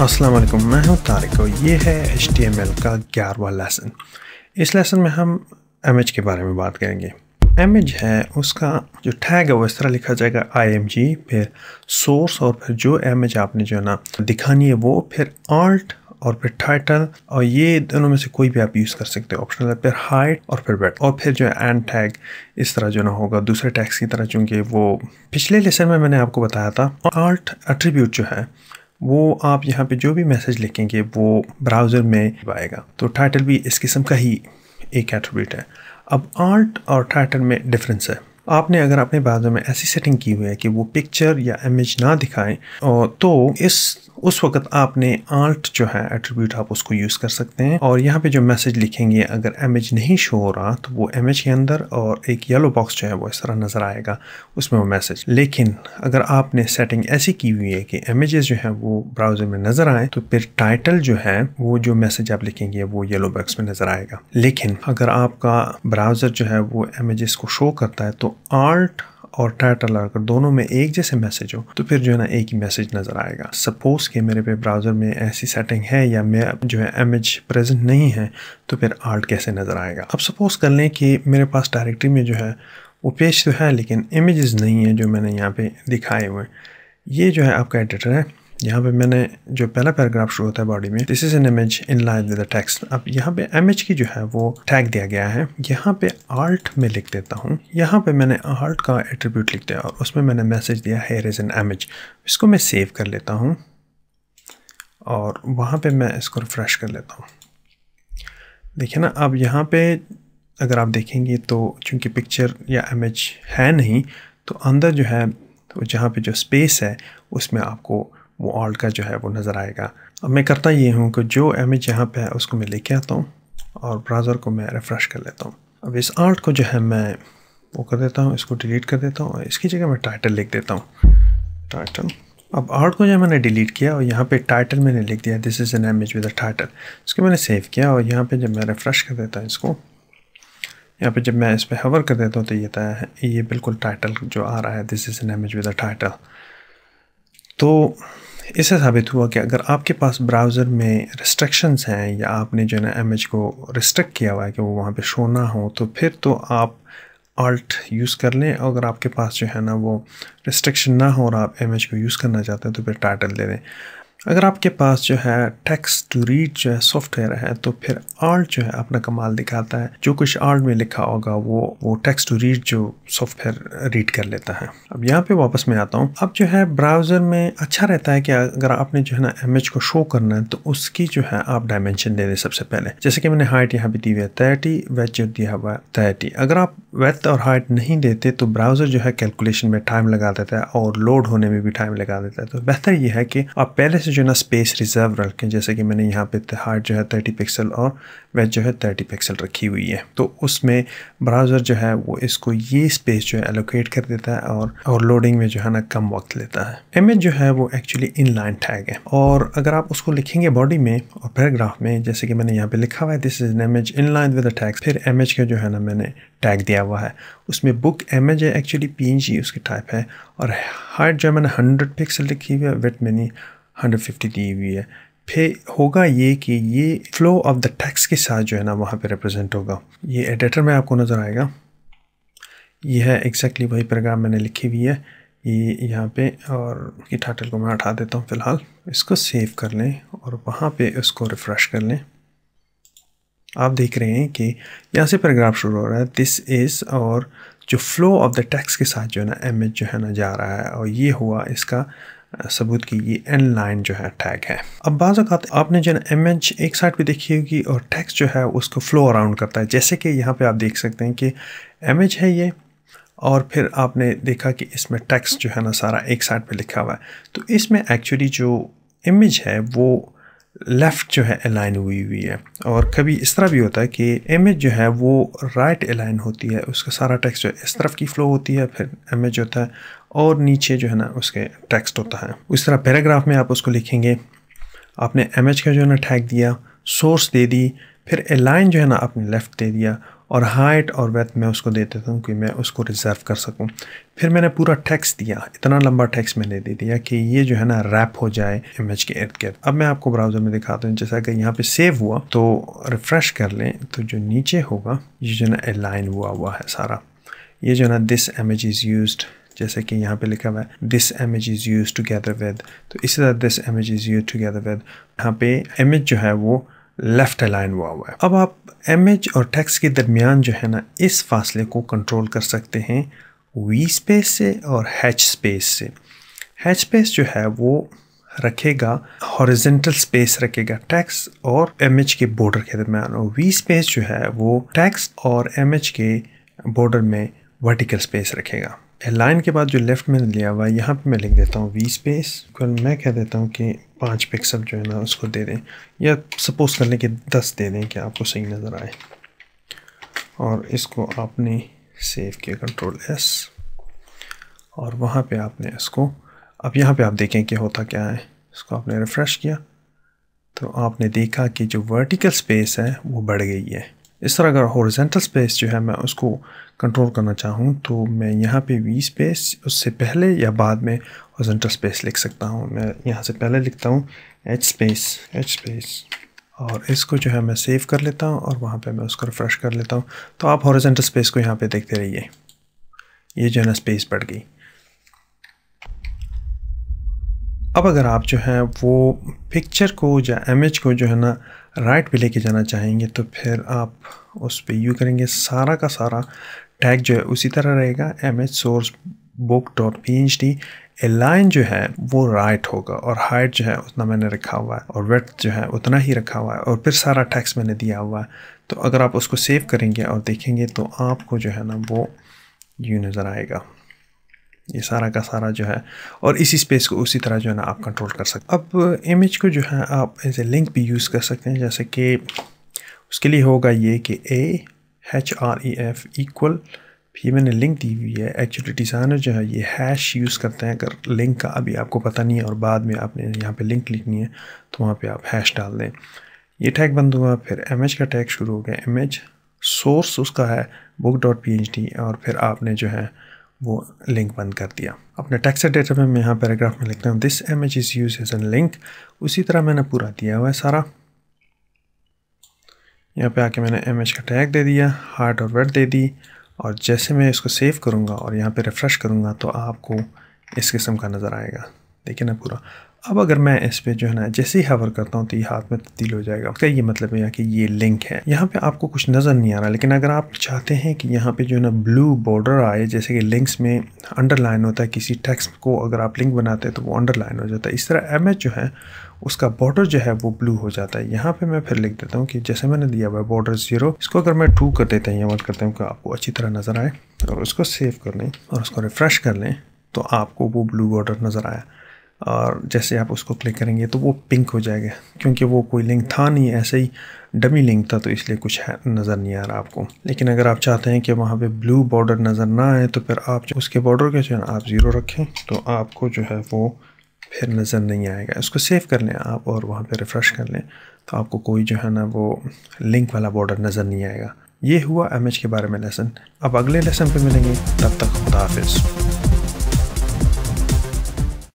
अस्सलाम वालेकुम, मैं हूं तारिक और ये है HTML का 11वां लेसन। इस लेसन में हम इमेज के बारे में बात करेंगे। इमेज है उसका जो टैग है वो इस तरह लिखा जाएगा img, फिर सोर्स और फिर जो इमेज आपने जो है ना दिखानी है वो, फिर alt और फिर टाइटल, और ये दोनों में से कोई भी आप यूज़ कर सकते हो, ऑप्शनल है। फिर हाइट और फिर वेट, और फिर जो है एंड टैग इस तरह जो ना होगा दूसरे टैग्स की तरह, चूँकि वो पिछले लेसन में मैंने आपको बताया था। alt एट्रीब्यूट जो है वो आप यहाँ पे जो भी मैसेज लिखेंगे वो ब्राउज़र में आएगा। तो टाइटल भी इस किस्म का ही एक एट्रीब्यूट है। अब alt और टाइटल में डिफरेंस है। आपने अगर अपने ब्राउज़र में ऐसी सेटिंग की हुई है कि वो पिक्चर या इमेज ना दिखाएं, और तो उस वक्त आपने alt जो है एट्रीब्यूट आप उसको यूज़ कर सकते हैं। और यहाँ पे जो मैसेज लिखेंगे अगर इमेज नहीं शो हो रहा तो वो इमेज के अंदर और एक येलो बॉक्स जो है वो इस तरह नज़र आएगा, उसमें वो मैसेज। लेकिन अगर आपने सेटिंग ऐसी की हुई है कि इमेजेस जो है वो ब्राउज़र में नज़र आए तो फिर टाइटल जो है वो जो मैसेज आप लिखेंगे वो येलो बॉक्स में नज़र आएगा। लेकिन अगर आपका ब्राउज़र जो है वो इमेजेस को शो करता है तो alt और टाइटल अगर दोनों में एक जैसे मैसेज हो तो फिर जो है ना एक ही मैसेज नज़र आएगा। सपोज़ कि मेरे पे ब्राउज़र में ऐसी सेटिंग है या मैं जो है इमेज प्रेजेंट नहीं है तो फिर alt कैसे नज़र आएगा। अब सपोज़ कर लें कि मेरे पास डायरेक्टरी में जो है वो पेज तो है लेकिन इमेजेस नहीं है जो मैंने यहाँ पे दिखाए हुए। ये जो है आपका एडिटर है। यहाँ पे मैंने जो पहला पैराग्राफ शुरू होता है बॉडी में, this is an image in line with the text. अब यहाँ पे इमेज की जो है वो टैग दिया गया है। यहाँ पे alt में लिख देता हूँ। यहाँ पे मैंने alt का एट्रीब्यूट लिख दिया और उसमें मैंने मैसेज दिया हियर इज़ एन इमेज। इसको मैं सेव कर लेता हूँ और वहाँ पे मैं इसको रिफ्रेश कर लेता हूँ। देखिए ना, अब यहाँ पे अगर आप देखेंगे तो चूँकि पिक्चर या इमेज है नहीं तो अंदर जो है तो जहाँ पे जो स्पेस है उसमें आपको वो alt का जो है वो नज़र आएगा। अब मैं करता ये हूँ कि जो इमेज यहाँ पे है उसको मैं लेके आता हूँ और ब्राउज़र को मैं रिफ़्रेश कर लेता हूँ। अब इस alt को जो है मैं वो कर देता हूँ, इसको डिलीट कर देता हूँ और इसकी जगह मैं टाइटल लिख देता हूँ, टाइटल। अब alt को जो मैंने डिलीट किया और यहाँ पे टाइटल मैंने लिख दिया this is an image with a title. इसको मैंने सेव किया और यहाँ पे जब मैं रिफ़्रेश कर देता हूँ इसको, यहाँ पे जब मैं इस पर हवर कर देता हूँ तो ये बिल्कुल टाइटल जो आ रहा है this is an image with a title. तो इससे साबित हुआ कि अगर आपके पास ब्राउज़र में रिस्ट्रिक्शंस हैं या आपने जो है ना इमेज को रिस्ट्रिक्ट किया हुआ है कि वो वहाँ पे शो ना हो तो फिर तो आप alt यूज़ कर लें। अगर आपके पास जो है ना वो रिस्ट्रिक्शन ना हो और आप इमेज को यूज़ करना चाहते हैं तो फिर टाइटल दे दें। अगर आपके पास जो है टेक्स्ट टू रीड जो है सॉफ्टवेयर है तो फिर alt जो है अपना कमाल दिखाता है। जो कुछ alt में लिखा होगा वो टेक्स्ट टू रीड जो सॉफ्टवेयर रीड कर लेता है। अब यहाँ पे वापस मैं आता हूँ। अब जो है ब्राउज़र में अच्छा रहता है कि अगर आपने जो है ना इमेज को शो करना है तो उसकी जो है आप डायमेंशन दे दें सबसे पहले। जैसे कि मैंने हाइट यहाँ पे दी हुई है 30, वेथ जो दिया हुआ है 30। अगर आप वेथ और हाइट नहीं देते तो ब्राउज़र जो है कैलकुलेशन में टाइम लगा देता है और लोड होने में भी टाइम लगा देता है। तो बेहतर ये है कि आप पहले से जो है ना स्पेस रिजर्व रखें। जैसे कि मैंने यहाँ पे हाइट जो है 30 पिक्सल और वेथ जो है 30 पिक्सल रखी हुई है, तो उसमें ब्राउज़र जो है वो इसको ये स्पेस जो है एलोकेट कर देता है और लोडिंग में जो है ना कम वक्त लेता है। इमेज जो है वो एक्चुअली इनलाइन टैग है और अगर आप उसको लिखेंगे बॉडी में और पैराग्राफ में, जैसे कि मैंने यहाँ पे लिखा हुआ है this is an image inline with the tag, फिर इमेज का जो है ना मैंने टैग दिया हुआ है। उसमें बुक इमेज है, एक्चुअली PNG उसकी टाइप है, और हाइट जो है मैंने 100 पिक्सल लिखी हुई है, वेथ मैंने 150 दी हुई है। फिर होगा ये कि ये फ्लो ऑफ द टेक्स्ट के साथ जो है ना वहाँ पे रिप्रेजेंट होगा। ये एडिटर में आपको नज़र आएगा। ये है एग्जैक्टली वही प्रोग्राम मैंने लिखी हुई है ये यहाँ पे, और ये टाइटल को मैं हटा देता हूँ फ़िलहाल। इसको सेव कर लें और वहाँ पे इसको रिफ़्रेश कर लें। आप देख रहे हैं कि यहाँ से पैराग्राफ शुरू हो रहा है दिस इज़, और जो फ्लो ऑफ द टेक्स्ट के साथ जो है ना इमेज जो है ना जा रहा है, और ये हुआ इसका सबूत कि ये इनलाइन जो है टैग है। अब बाज़ औक़ात आपने जो है इमेज एक साइड पे देखी होगी और टेक्स्ट जो है उसको फ्लो अराउंड करता है। जैसे कि यहाँ पे आप देख सकते हैं कि इमेज है ये, और फिर आपने देखा कि इसमें टेक्स्ट जो है ना सारा एक साइड पे लिखा हुआ है। तो इसमें एक्चुअली जो इमेज है वो लेफ़्ट जो है अलाइन हुई है, और कभी इस तरह भी होता है कि इमेज जो है वो राइट अलाइन होती है, उसका सारा टेक्स्ट जो है इस तरफ की फ़्लो होती है, फिर इमेज होता है और नीचे जो है ना उसके टेक्स्ट होता है। उस तरह पैराग्राफ में आप उसको लिखेंगे, आपने इमेज का जो है ना टैग दिया सोर्स दे दी, फिर अलाइन जो है ना आपने लेफ़्ट दे दिया, और हाइट और विड्थ मैं उसको दे देता हूँ कि मैं उसको रिज़र्व कर सकूँ। फिर मैंने पूरा टेक्स्ट दिया, इतना लंबा टेक्स्ट मैंने दे दिया कि ये जो है ना रैप हो जाए इमेज के इर्द गिर्द। अब मैं आपको ब्राउज़र में दिखाता हूँ। जैसा कि यहाँ पे सेव हुआ तो रिफ़्रेश कर लें तो जो नीचे होगा ये जो है ना अलाइन हुआ है सारा। ये जो है ना दिस इमेज इज़ यूज्ड, जैसे कि यहाँ पे लिखा हुआ है this image is used together with, तो इसी तरह this image is used together with. यहाँ पे इमेज जो है वो लेफ़्ट अलाइन हुआ है। अब आप इमेज और टेक्स्ट के दरमियान जो है ना इस फासले को कंट्रोल कर सकते हैं वी स्पेस से और हैच स्पेस से। हैच स्पेस जो है वो रखेगा हॉरिजॉन्टल स्पेस रखेगा टेक्स्ट और इमेज के बॉर्डर के दरमियान, और वी स्पेस जो है वो टेक्स्ट और इमेज के बॉर्डर में वर्टिकल स्पेस रखेगा। लाइन के बाद जो लेफ़्ट में लिया हुआ है यहाँ पे मैं लिख देता हूँ वी स्पेस, मैं कह देता हूँ कि 5 पिक्सल जो है ना उसको दे दें, या सपोज कर लें कि 10 दे दें कि आपको सही नज़र आए। और इसको आपने सेव किया Ctrl+S, और वहाँ पे आपने इसको, अब यहाँ पे आप देखें कि होता क्या है। इसको आपने रिफ़्रेश किया तो आपने देखा कि जो वर्टिकल स्पेस है वो बढ़ गई है। इस तरह अगर हॉरिजॉन्टल स्पेस जो है मैं उसको कंट्रोल करना चाहूँ तो मैं यहाँ पे वी स्पेस उससे पहले या बाद में हॉरिजॉन्टल स्पेस लिख सकता हूँ। मैं यहाँ से पहले लिखता हूँ एच स्पेस, और इसको जो है मैं सेव कर लेता हूँ और वहाँ पे मैं उसको रिफ़्रेश कर लेता हूँ। तो आप हॉरिजॉन्टल स्पेस को यहाँ पे देखते रहिए, ये जो है ना स्पेस बढ़ गई। अब अगर आप जो है वो पिक्चर को या इमेज को जो है ना राइट पे लेके जाना चाहेंगे तो फिर आप उस पे यू करेंगे, सारा का सारा टैग जो है उसी तरह रहेगा, इमेज सोर्स book.phd। अलाइन जो है वो राइट होगा, और हाइट जो है उतना मैंने रखा हुआ है, और विड्थ जो है उतना ही रखा हुआ है, और फिर सारा टेक्स्ट मैंने दिया हुआ है। तो अगर आप उसको सेव करेंगे और देखेंगे तो आपको जो है ना वो यूँ नज़र आएगा, ये सारा का सारा जो है, और इसी स्पेस को उसी तरह जो है ना आप कंट्रोल कर सकते हैं। अब इमेज को जो है आप एज ए लिंक भी यूज़ कर सकते हैं, जैसे कि उसके लिए होगा ये कि AHREF इक्वल, फिर मैंने लिंक दी हुई है। एक्चुअली डिज़ाइनर जो है ये हैश यूज़ करते हैं अगर लिंक का अभी आपको पता नहीं है और बाद में आपने यहाँ पे लिंक लिखनी है तो वहाँ पे आप हैश डाल दें। ये टैग बंद हुआ, फिर इमेज का टैग शुरू हो गया। इमेज सोर्स उसका है book.phd, और फिर आपने जो है वो लिंक बंद कर दिया। अपने टेक्स्ट डेटा में मैं यहाँ पैराग्राफ में लिखता हूँ this image is use as an link, उसी तरह मैंने पूरा दिया हुआ है सारा। यहाँ पे आके मैंने इमेज का टैग दे दिया, हार्ट और विड्थ दे दी, और जैसे मैं इसको सेव करूँगा और यहाँ पे रिफ़्रेश करूँगा तो आपको इस किस्म का नज़र आएगा, देखिए ना पूरा। अब अगर मैं इस पे जो है ना जैसे ही हवर करता हूँ तो ये हाथ में तब्दील हो जाएगा। उसका ये मतलब है कि ये लिंक है। यहाँ पे आपको कुछ नज़र नहीं आ रहा, लेकिन अगर आप चाहते हैं कि यहाँ पे जो है ना ब्लू बॉर्डर आए, जैसे कि लिंक्स में अंडरलाइन होता है, किसी टेक्स्ट को अगर आप लिंक बनाते हैं तो वो अंडरलाइन हो जाता है, इस तरह इमेज जो है उसका बॉर्डर जो है वो ब्लू हो जाता है। यहाँ पे मैं फिर लिख देता हूँ कि जैसे मैंने दिया हुआ है बॉर्डर 0, इसको अगर मैं 2 कर देता हूँ या 1 करता हूँ कि आपको अच्छी तरह नज़र आए, और उसको सेव कर लें और उसको रिफ़्रेश कर लें तो आपको वो ब्लू बॉर्डर नज़र आया। और जैसे आप उसको क्लिक करेंगे तो वो पिंक हो जाएगा, क्योंकि वो कोई लिंक था नहीं, ऐसे ही डमी लिंक था, तो इसलिए कुछ है नज़र नहीं आ रहा आपको। लेकिन अगर आप चाहते हैं कि वहाँ पे ब्लू बॉर्डर नज़र ना आए तो फिर आप उसके बॉर्डर के जो है आप 0 रखें तो आपको जो है वो फिर नज़र नहीं आएगा। इसको सेव कर लें आप और वहाँ पे रिफ़्रेश कर लें तो आपको कोई जो है ना वो लिंक वाला बॉर्डर नज़र नहीं आएगा। ये हुआ इमेज के बारे में लेसन। अब अगले लेसन पे मिलेंगे, तब तक खुदा हाफिज़।